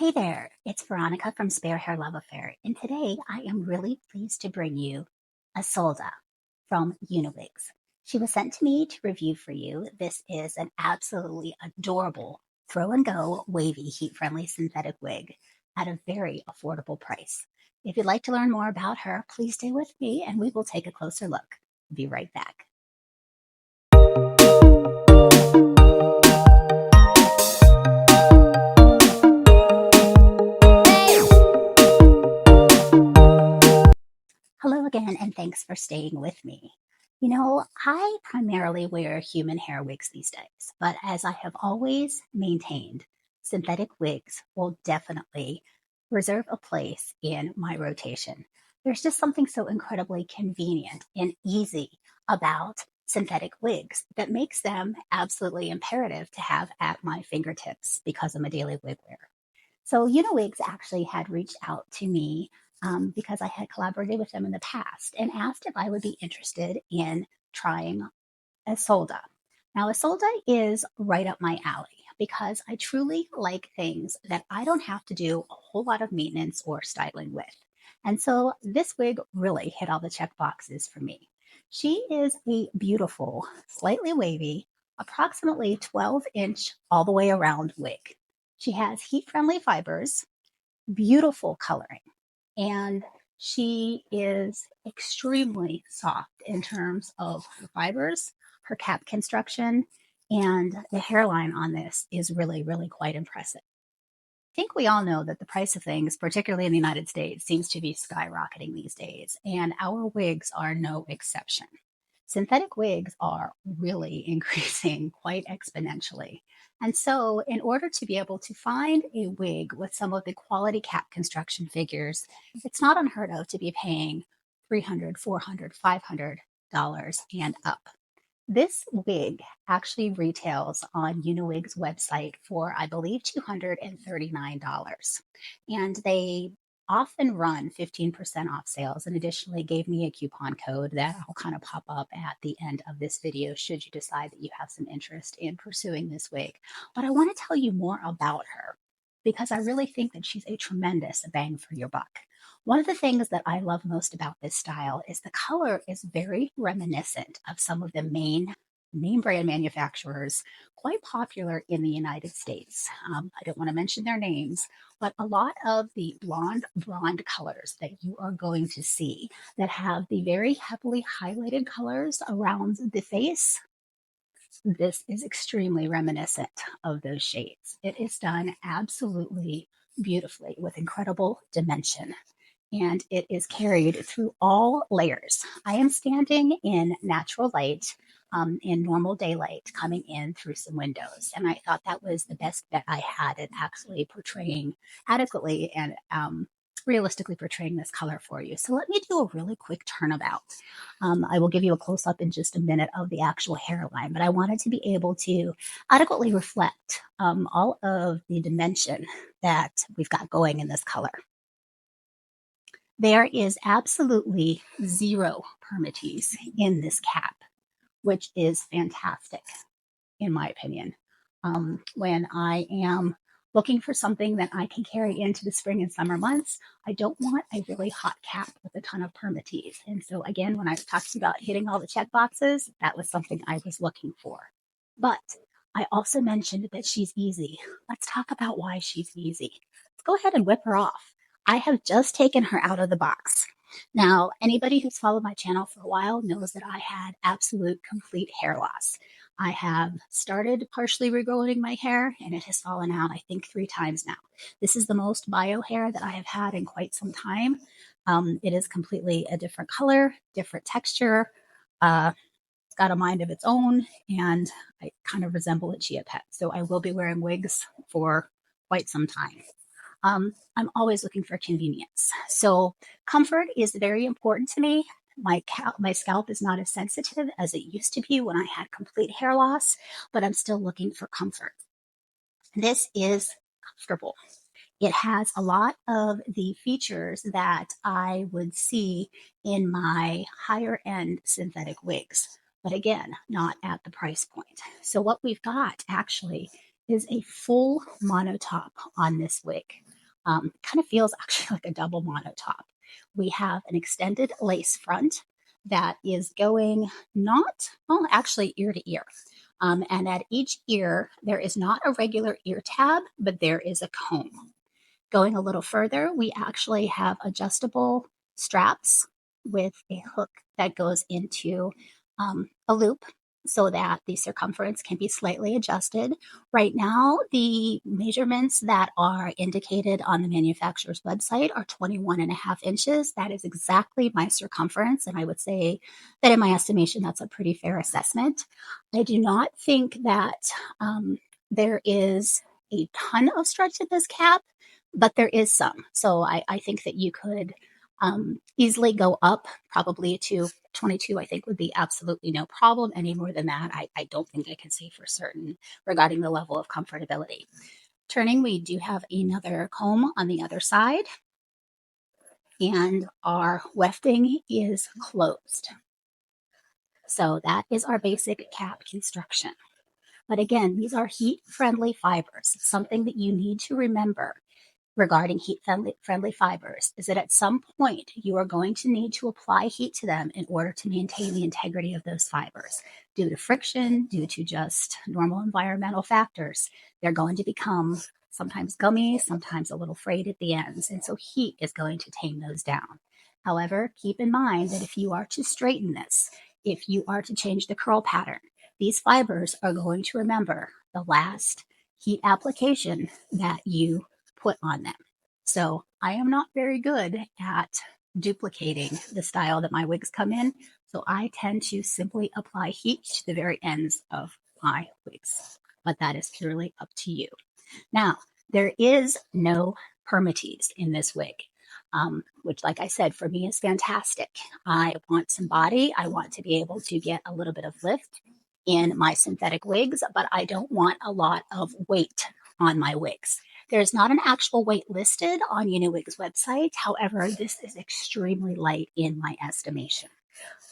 Hey there, it's Veronica from Spare Hair Love Affair, and today I am really pleased to bring you Isolde from Uniwigs. She was sent to me to review for you. This is an absolutely adorable throw and go wavy heat friendly synthetic wig at a very affordable price. If you'd like to learn more about her, please stay with me and we will take a closer look. Be right back. Hello again, and thanks for staying with me. I primarily wear human hair wigs these days, but as I have always maintained, synthetic wigs will definitely reserve a place in my rotation. There's just something so incredibly convenient and easy about synthetic wigs that makes them absolutely imperative to have at my fingertips because I'm a daily wig wearer. So Uniwigs actually had reached out to me because I had collaborated with them in the past and asked if I would be interested in trying Isolde. Now, Isolde is right up my alley because I truly like things that I don't have to do a whole lot of maintenance or styling with. And so this wig really hit all the check boxes for me. She is a beautiful, slightly wavy, approximately 12-inch all the way around wig. She has heat-friendly fibers, beautiful coloring, and she is extremely soft in terms of her fibers, her cap construction, and the hairline on this is really, really quite impressive. I think we all know that the price of things, particularly in the United States, seems to be skyrocketing these days, and our wigs are no exception. Synthetic wigs are really increasing quite exponentially. And so, in order to be able to find a wig with some of the quality cap construction figures, it's not unheard of to be paying $300, $400, $500 and up. This wig actually retails on Uniwig's website for, I believe, $239. And they often run 15% off sales and additionally gave me a coupon code that will kind of pop up at the end of this video should you decide that you have some interest in pursuing this wig. But I want to tell you more about her because I really think that she's a tremendous bang for your buck. One of the things that I love most about this style is the color is very reminiscent of some of the main name brand manufacturers quite popular in the United States. I don't want to mention their names, but a lot of the blonde colors that you are going to see that have the very heavily highlighted colors around the face, this is extremely reminiscent of those shades. It is done absolutely beautifully with incredible dimension and it is carried through all layers. I am standing in natural light, in normal daylight coming in through some windows. And I thought that was the best bet I had at actually portraying adequately and realistically portraying this color for you. So let me do a really quick turnabout. I will give you a close up in just a minute of the actual hairline, but I wanted to be able to adequately reflect all of the dimension that we've got going in this color. There is absolutely zero permatease in this cap, which is fantastic, in my opinion. When I am looking for something that I can carry into the spring and summer months, I don't want a really hot cap with a ton of permatease. And so, again, when I was talking about hitting all the check boxes, that was something I was looking for. But I also mentioned that she's easy. Let's talk about why she's easy. Let's go ahead and whip her off. I have just taken her out of the box. Now, anybody who's followed my channel for a while knows that I had absolute complete hair loss. I have started partially regrowing my hair and it has fallen out, I think, 3 times now. This is the most bio hair that I have had in quite some time. It is completely a different color, different texture. It's got a mind of its own, and I kind of resemble a chia pet. So I will be wearing wigs for quite some time. I'm always looking for convenience. So comfort is very important to me. My scalp is not as sensitive as it used to be when I had complete hair loss, but I'm still looking for comfort. This is comfortable. It has a lot of the features that I would see in my higher end synthetic wigs, but again, not at the price point. So what we've got actually is a full monotop on this wig. Kind of feels actually like a double monotop. We have an extended lace front that is going not, well, actually ear to ear. And at each ear, there is not a regular ear tab, but there is a comb. Going a little further, we actually have adjustable straps with a hook that goes into a loop so that the circumference can be slightly adjusted. Right now, the measurements that are indicated on the manufacturer's website are 21.5 inches. That is exactly my circumference. And I would say that, in my estimation, that's a pretty fair assessment. I do not think that there is a ton of stretch in this cap, but there is some. So I think that you could easily go up probably to 22, I think would be absolutely no problem. Any more than that, I don't think I can say for certain regarding the level of comfortability. Turning, we do have another comb on the other side, and our wefting is closed. So that is our basic cap construction. But again, these are heat friendly fibers. Something that you need to remember regarding heat friendly fibers is that at some point you are going to need to apply heat to them in order to maintain the integrity of those fibers. Due to friction, due to just normal environmental factors, they're going to become sometimes gummy, sometimes a little frayed at the ends. And so heat is going to tame those down. However, keep in mind that if you are to straighten this, if you are to change the curl pattern, these fibers are going to remember the last heat application that you put on them. So I am not very good at duplicating the style that my wigs come in. So I tend to simply apply heat to the very ends of my wigs. But that is purely up to you. Now, there is no permatease in this wig, which, like I said, for me is fantastic. I want some body. I want to be able to get a little bit of lift in my synthetic wigs, but I don't want a lot of weight on my wigs. There's not an actual weight listed on Uniwigs website. However, this is extremely light in my estimation.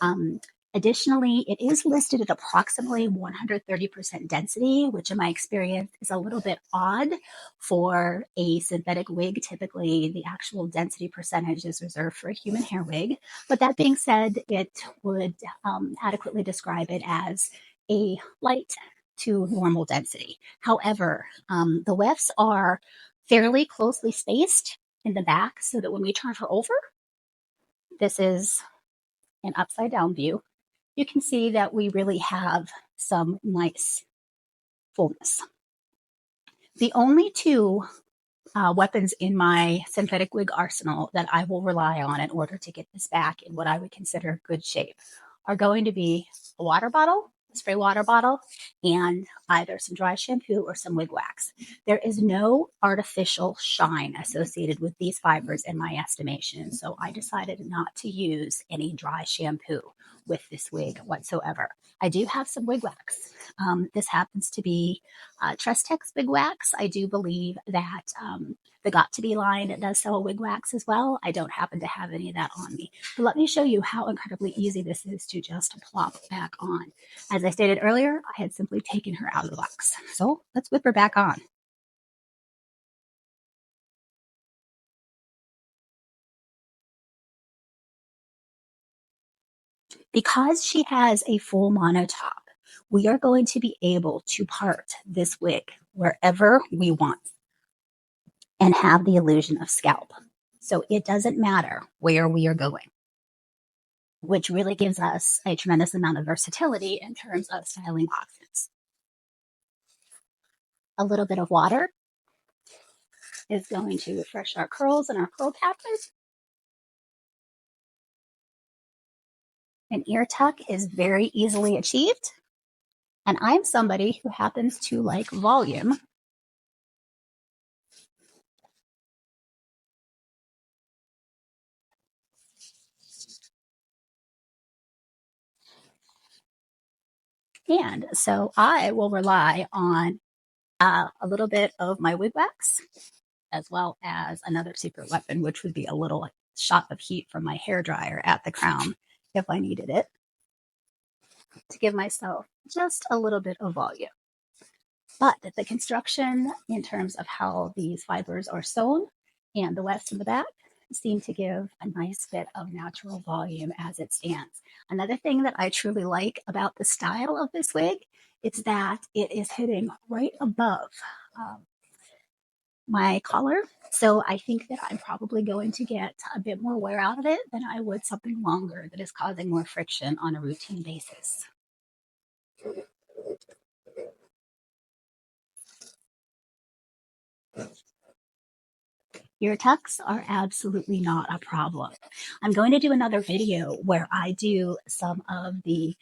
Um, Additionally, it is listed at approximately 130% density, which in my experience is a little bit odd for a synthetic wig. Typically, the actual density percentage is reserved for a human hair wig. But that being said, it would adequately describe it as a light to normal density. However, the wefts are fairly closely spaced in the back so that when we turn her over, this is an upside down view, you can see that we really have some nice fullness. The only two weapons in my synthetic wig arsenal that I will rely on in order to get this back in what I would consider good shape are going to be a water bottle, a spray water bottle, and either some dry shampoo or some wig wax. There is no artificial shine associated with these fibers in my estimation, so I decided not to use any dry shampoo with this wig whatsoever. I do have some wig wax. This happens to be Trestex wig wax. I do believe that the Got to Be line does sell a wig wax as well. I don't happen to have any of that on me. But let me show you how incredibly easy this is to just plop back on. As I stated earlier, I had simply taken her out of the box. So let's whip her back on. Because she has a full monotop, we are going to be able to part this wig wherever we want and have the illusion of scalp. So it doesn't matter where we are going, which really gives us a tremendous amount of versatility in terms of styling options. A little bit of water is going to refresh our curls and our curl pattern. An ear tuck is very easily achieved. And I'm somebody who happens to like volume. And so I will rely on a little bit of my wig wax, as well as another secret weapon, which would be a little shot of heat from my hair dryer at the crown if I needed it, to give myself just a little bit of volume. But the construction in terms of how these fibers are sewn and the wefts in the back seem to give a nice bit of natural volume as it stands. Another thing that I truly like about the style of this wig is that it is hitting right above um, my collar. So I think that I'm probably going to get a bit more wear out of it than I would something longer that is causing more friction on a routine basis. Ear tucks are absolutely not a problem. I'm going to do another video where I do some of the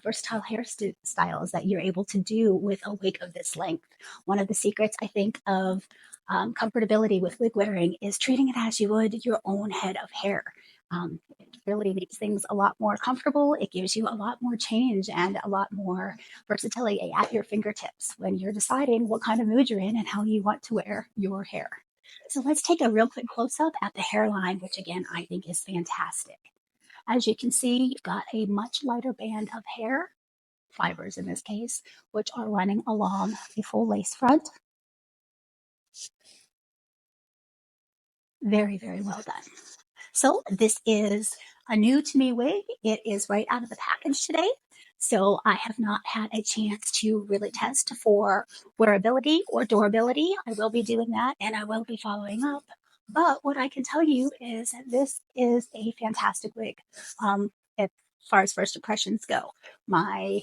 versatile hairstyles that you're able to do with a wig of this length. One of the secrets, I think, of comfortability with wig wearing is treating it as you would your own head of hair. It really makes things a lot more comfortable. It gives you a lot more change and a lot more versatility at your fingertips when you're deciding what kind of mood you're in and how you want to wear your hair. So let's take a real quick close up at the hairline, which again, I think is fantastic. As you can see, you've got a much lighter band of hair, fibers in this case, which are running along a full lace front. Very, very well done. So this is a new to me wig. It is right out of the package today. So I have not had a chance to really test for wearability or durability. I will be doing that and I will be following up. But what I can tell you is that this is a fantastic wig. As far as first impressions go, my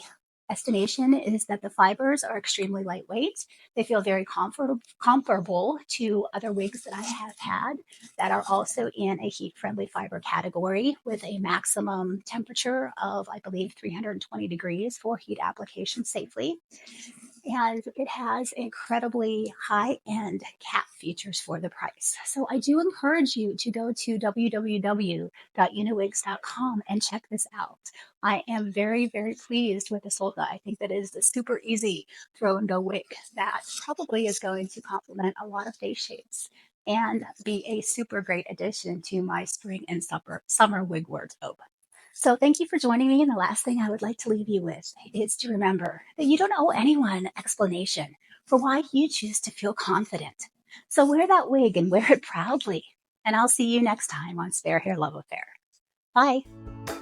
estimation is that the fibers are extremely lightweight. They feel very comparable to other wigs that I have had that are also in a heat friendly fiber category with a maximum temperature of, I believe, 320 degrees for heat application safely. And it has incredibly high end cap features for the price. So I do encourage you to go to www.uniwigs.com and check this out. I am very, very pleased with Isolde. I think that is a super easy throw and go wig that probably is going to complement a lot of face shapes and be a super great addition to my spring and summer wig wardrobe. So thank you for joining me. And the last thing I would like to leave you with is to remember that you don't owe anyone an explanation for why you choose to feel confident. So wear that wig and wear it proudly. And I'll see you next time on Spare Hair Love Affair. Bye.